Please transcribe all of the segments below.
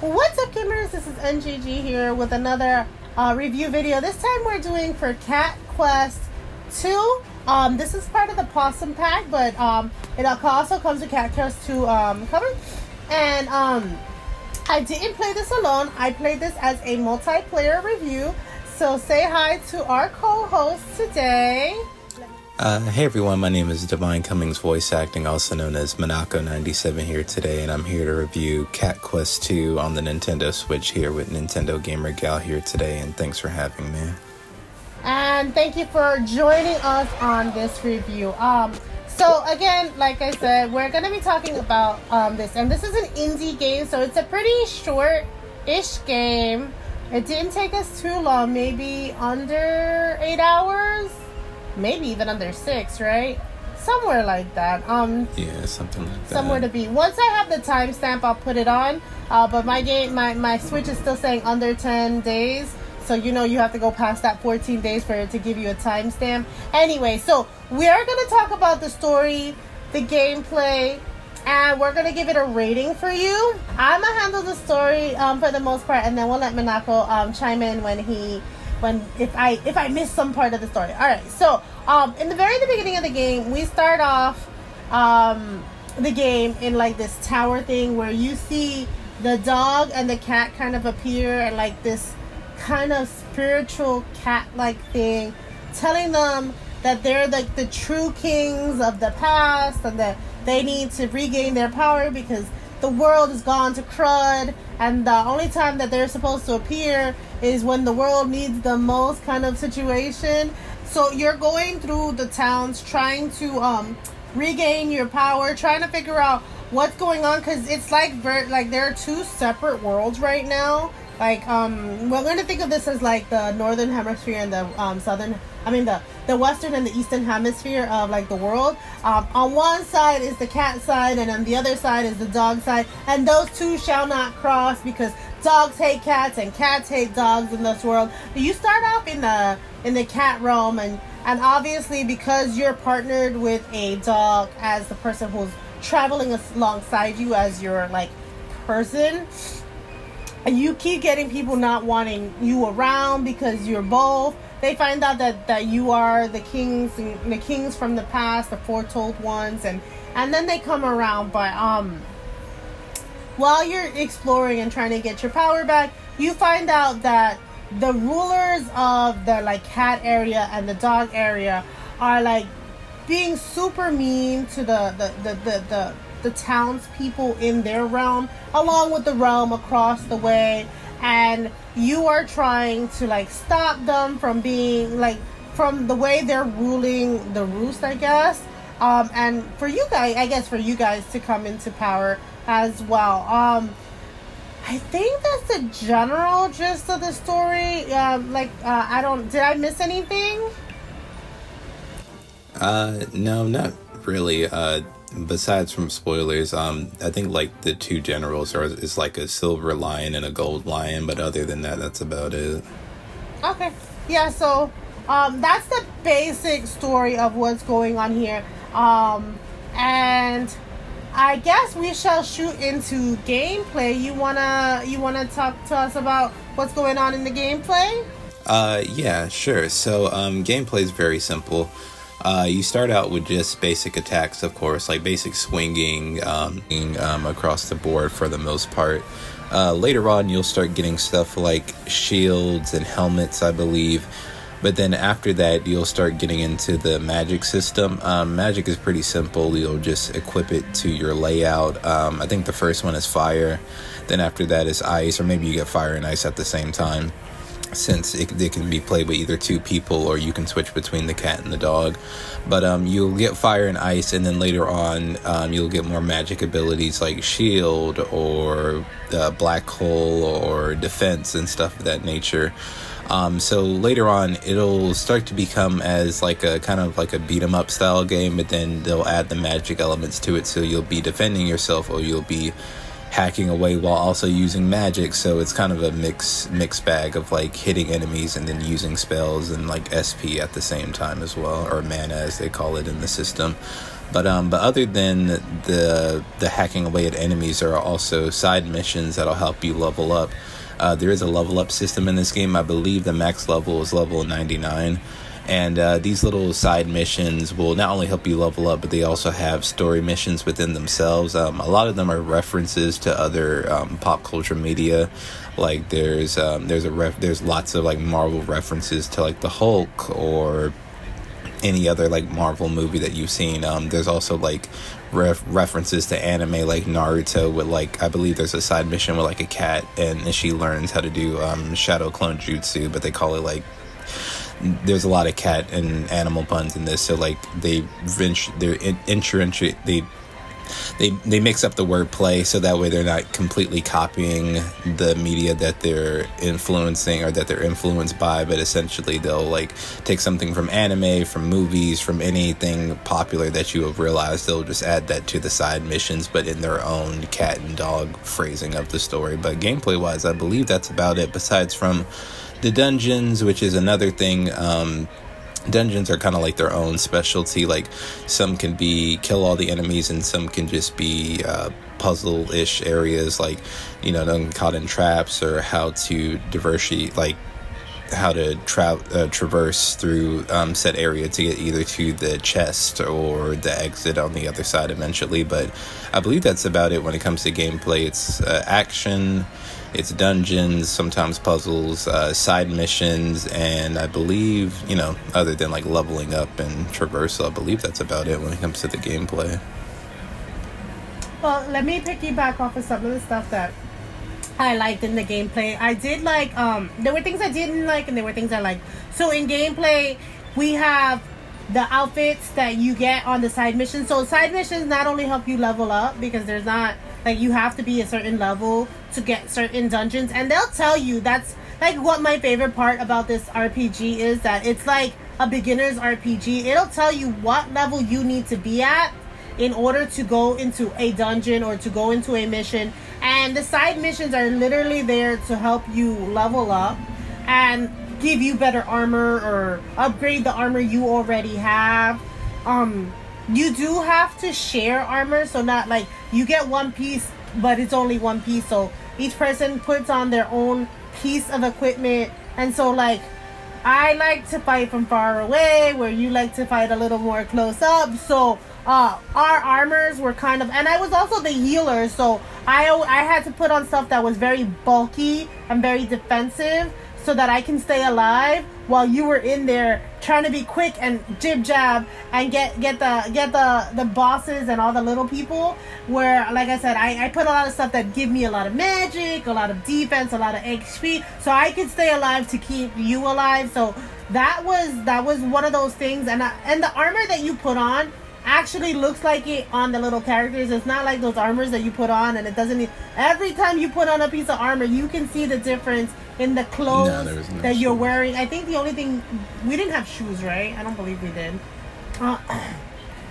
What's up, gamers? This is NGG here with another review video. This time we're doing for Cat Quest 2. This is part of the Possum Pack, but it also comes with Cat Quest 2 cover. And I didn't play this alone. I played this as a multiplayer review. So say hi to our co-host today. Hey everyone, my name is Devine Cummings, voice acting, also known as Minako 97 here today, and I'm here to review Cat Quest 2 on the Nintendo Switch here with Nintendo Gamer Gal here today, and thanks for having me. And thank you for joining us on this review. So again, like I said, we're going to be talking about this, and this is an indie game, so it's a pretty short-ish game. It didn't take us too long, maybe under 8 hours? Maybe even under 6, right? Somewhere like that. Yeah, something like that. Somewhere to be. Once I have the timestamp, I'll put it on. But my Switch is still saying under 10 days. So you have to go past that 14 days for it to give you a timestamp. Anyway, so we are going to talk about the story, the gameplay, and we're going to give it a rating for you. I'm going to handle the story for the most part, and then we'll let Minako chime in if I miss some part of the story. All right, so in the beginning of the game, we start off the game in like this tower thing where you see the dog and the cat kind of appear, and like this kind of spiritual cat-like thing, telling them that they're like the true kings of the past and that they need to regain their power because the world has gone to crud, and the only time that they're supposed to appear is when the world needs the most, kind of situation. So you're going through the towns trying to regain your power, trying to figure out what's going on, because it's like there are two separate worlds right now. Like we're going to think of this as like the northern hemisphere and the the western and the eastern hemisphere of like the world. On one side is the cat side, and on the other side is the dog side, and those two shall not cross because dogs hate cats and cats hate dogs in this world. You start off in the cat realm, and obviously because you're partnered with a dog as the person who's traveling alongside you as your like person, and you keep getting people not wanting you around because you're both. They find out that you are the kings from the past, the foretold ones, and then they come around. But while you're exploring and trying to get your power back, you find out that the rulers of the like cat area and the dog area are like being super mean to the townspeople in their realm, along with the realm across the way, and you are trying to like stop them from being like from the way they're ruling the roost, I guess. And for you guys to come into power as well. I think that's the general gist of the story. Did I miss anything? No, not really. Besides from spoilers, I think like the two generals is like a silver lion and a gold lion, but other than that, that's about it. Okay. Yeah, so that's the basic story of what's going on here. And I guess we shall shoot into gameplay. You wanna talk to us about what's going on in the gameplay? Yeah, sure. So gameplay is very simple. You start out with just basic attacks, of course, like basic swinging across the board for the most part. Later on, you'll start getting stuff like shields and helmets, I believe. But then after that, you'll start getting into the magic system. Magic is pretty simple. You'll just equip it to your layout. I think the first one is fire. Then after that is ice, or maybe you get fire and ice at the same time, since it can be played with either two people, or you can switch between the cat and the dog. But you'll get fire and ice, and then later on you'll get more magic abilities like shield or black hole or defense and stuff of that nature. So later on it'll start to become as like a kind of like a beat 'em up style game, but then they'll add the magic elements to it, so you'll be defending yourself or you'll be hacking away while also using magic. So it's kind of a mixed bag of like hitting enemies and then using spells and like SP at the same time as well, or mana as they call it in the system. But other than the hacking away at enemies, there are also side missions that'll help you level up. There is a level up system in this game. I believe the max level is level 99. And these little side missions will not only help you level up, but they also have story missions within themselves. A lot of them are references to other pop culture media. Like there's lots of like Marvel references to like the Hulk or any other like Marvel movie that you've seen. There's also like references to anime like Naruto with like, I believe there's a side mission with like a cat and she learns how to do shadow clone jutsu, but they call it like, there's a lot of cat and animal puns in this, so like they mix up the wordplay so that way they're not completely copying the media that they're influencing or that they're influenced by, but essentially they'll like take something from anime, from movies, from anything popular that you have realized, they'll just add that to the side missions, but in their own cat and dog phrasing of the story. But gameplay wise, I believe that's about it, besides from the dungeons, which is another thing. Dungeons are kind of like their own specialty. Like some can be kill all the enemies and some can just be puzzle-ish areas, like, you know, don't get caught in traps, or how to how to traverse through set area to get either to the chest or the exit on the other side eventually. But I believe that's about it when it comes to gameplay. It's action, it's dungeons, sometimes puzzles, side missions, and I believe, you know, other than like leveling up and traversal, I believe that's about it when it comes to the gameplay. Well, let me piggyback off of some of the stuff that I liked in the gameplay. I did like, there were things I didn't like and there were things I liked. So in gameplay, we have the outfits that you get on the side missions. So side missions not only help you level up, because there's not, like, you have to be a certain level to get certain dungeons. And they'll tell you, that's like what my favorite part about this RPG is, that it's like a beginner's RPG. It'll tell you what level you need to be at in order to go into a dungeon or to go into a mission. And the side missions are literally there to help you level up and give you better armor or upgrade the armor you already have. You do have to share armor, so not like you get one piece but it's only one piece, so each person puts on their own piece of equipment. And so like I like to fight from far away, where you like to fight a little more close up. So our armors were kind of, and I was also the healer, so I had to put on stuff that was very bulky and very defensive so that I can stay alive while you were in there trying to be quick and jib jab and get the bosses and all the little people. Where, like I said, I put a lot of stuff that give me a lot of magic, a lot of defense, a lot of XP, so I could stay alive to keep you alive. So that was one of those things. And the armor that you put on actually looks like it on the little characters. It's not like those armors that you put on and it doesn't. Every time you put on a piece of armor, you can see the difference in the clothes that you're wearing. I think the only thing, we didn't have shoes, right? I don't believe we did.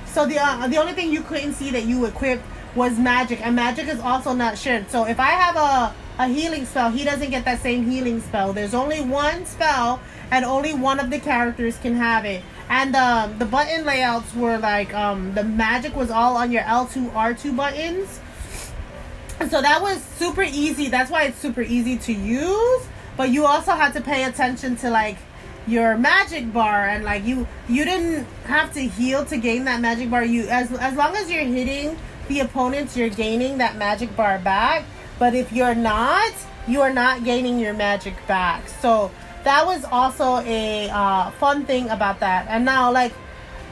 So the only thing you couldn't see that you equipped was magic, and magic is also not shared. So if I have a healing spell, he doesn't get that same healing spell. There's only one spell and only one of the characters can have it. And the button layouts were like, the magic was all on your L2, R2 buttons. And so that was super easy. That's why it's super easy to use. But you also had to pay attention to like your magic bar, and like you didn't have to heal to gain that magic bar. You as long as you're hitting the opponents, you're gaining that magic bar back. But if you're not, you are not gaining your magic back. So that was also a fun thing about that. And now, like,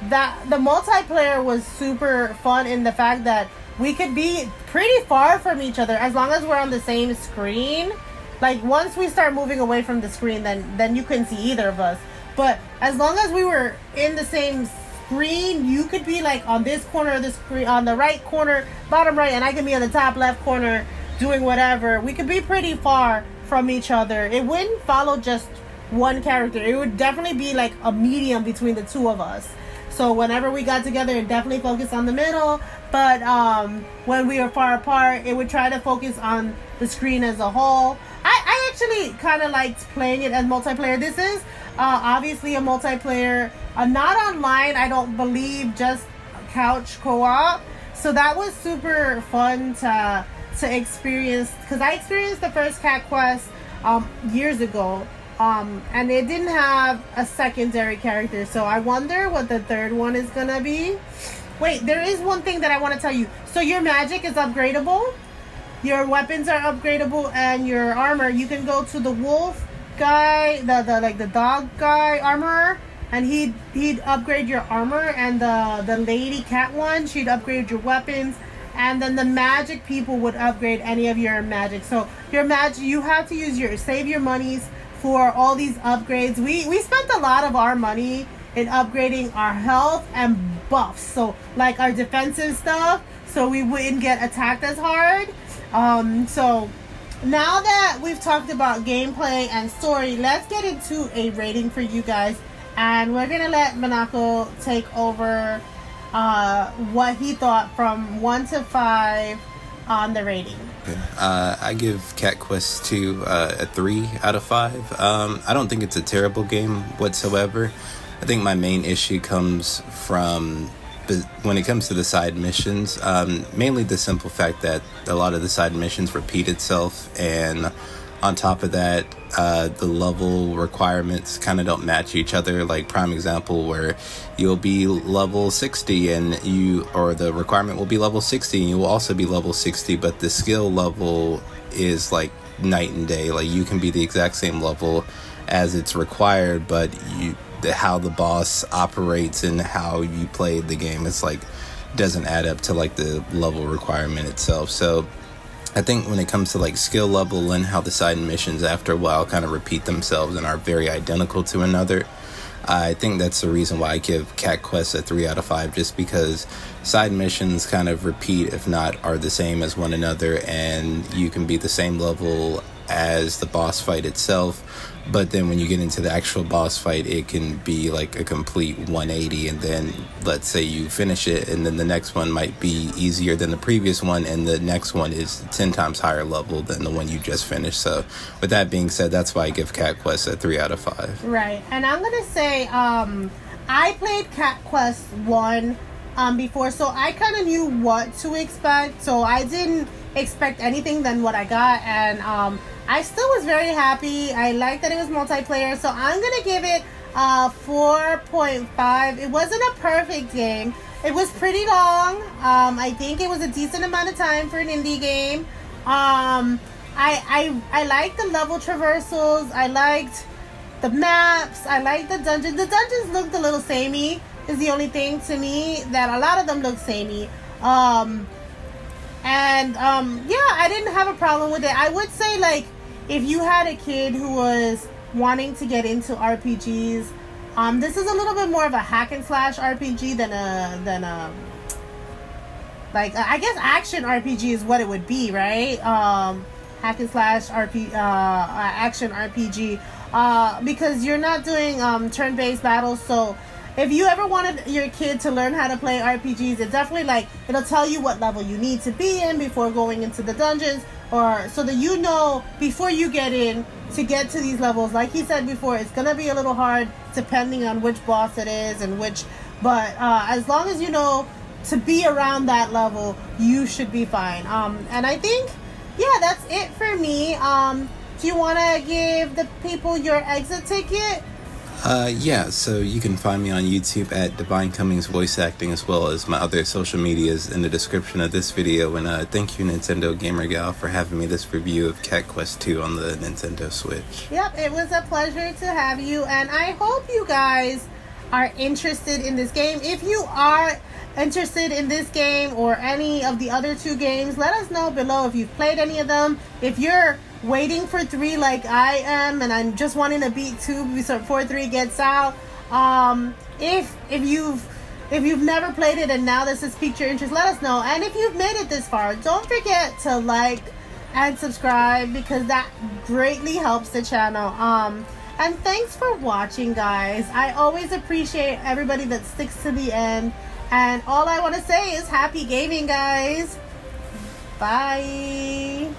that the multiplayer was super fun in the fact that we could be pretty far from each other as long as we're on the same screen. Like, once we start moving away from the screen, then you couldn't see either of us. But as long as we were in the same screen, you could be like on this corner of the screen, on the right corner, bottom right, and I could be on the top left corner doing whatever. We could be pretty far from each other. It wouldn't follow just one character. It would definitely be like a medium between the two of us. So whenever we got together, it definitely focused on the middle. But when we were far apart, it would try to focus on the screen as a whole. I actually kind of liked playing it as multiplayer. This is obviously a multiplayer, not online, I don't believe, just couch co-op. So that was super fun to experience, because I experienced the first Cat Quest years ago, and it didn't have a secondary character. So I wonder what the third one is gonna be. Wait, there is one thing that I want to tell you. So your magic is upgradable, your weapons are upgradable, and your armor, you can go to the wolf guy, the dog guy armorer, and he'd upgrade your armor, and the lady cat one, she'd upgrade your weapons, and then the magic people would upgrade any of your magic. So your magic, you have to use save your monies for all these upgrades. We spent a lot of our money in upgrading our health and buffs, so like our defensive stuff, so we wouldn't get attacked as hard. So now that we've talked about gameplay and story, let's get into a rating for you guys, and we're gonna let Minako take over what he thought from 1 to 5 on the rating. I give Cat Quest 2 a 3 out of 5. I don't think it's a terrible game whatsoever. I think my main issue comes from when it comes to the side missions, mainly the simple fact that a lot of the side missions repeat itself, and on top of that, the level requirements kind of don't match each other. Like, prime example, where you'll be level 60 and the requirement will be level 60 and you will also be level 60, but the skill level is like night and day. Like, you can be the exact same level as it's required, but how the boss operates and how you play the game, it's like doesn't add up to like the level requirement itself. So I think when it comes to like skill level and how the side missions after a while kind of repeat themselves and are very identical to another, I think that's the reason why I give Cat Quest a 3 out of 5, just because side missions kind of repeat, if not are the same as one another, and you can be the same level as the boss fight itself, but then when you get into the actual boss fight, it can be like a complete 180, and then let's say you finish it and then the next one might be easier than the previous one, and the next one is 10 times higher level than the one you just finished. So with that being said, that's why I give Cat Quest a 3 out of 5. Right. And I'm gonna say I played Cat Quest 1 before, so I kind of knew what to expect, so I didn't expect anything than what I got, and I still was very happy. I liked that it was multiplayer, so I'm gonna give it 4.5. It wasn't a perfect game. It was pretty long. I think it was a decent amount of time for an indie game. I liked the level traversals. I liked the maps. I liked the dungeons. The dungeons looked a little samey, is the only thing to me, that a lot of them look samey. Yeah, I didn't have a problem with it. I would say, like, if you had a kid who was wanting to get into RPGs, this is a little bit more of a hack and slash RPG than a I guess action RPG is what it would be, right? Hack and slash action RPG, because you're not doing turn-based battles. So if you ever wanted your kid to learn how to play RPGs, it's definitely like, it'll tell you what level you need to be in before going into the dungeons, or so that you know before you get in to get to these levels. Like he said before, it's gonna be a little hard depending on which boss it is and which, but as long as you know to be around that level, you should be fine. And I think, yeah, that's it for me. Do you want to give the people your exit ticket? Yeah, so you can find me on YouTube at Devine Cummings voice acting, as well as my other social medias in the description of this video. And thank you, Nintendo Gamer Gal, for having me this review of Cat Quest 2 on the Nintendo Switch. Yep, it was a pleasure to have you, and I hope you guys are interested in this game. If you are interested in this game or any of the other 2 games, let us know below if you've played any of them. If you're waiting for 3 like I am, and I'm just wanting to beat 2 before 3 gets out, if you've never played it and now this has piqued your interest, let us know. And if you've made it this far, don't forget to like and subscribe, because that greatly helps the channel. And thanks for watching, guys. I always appreciate everybody that sticks to the end, and all I want to say is happy gaming, guys. Bye.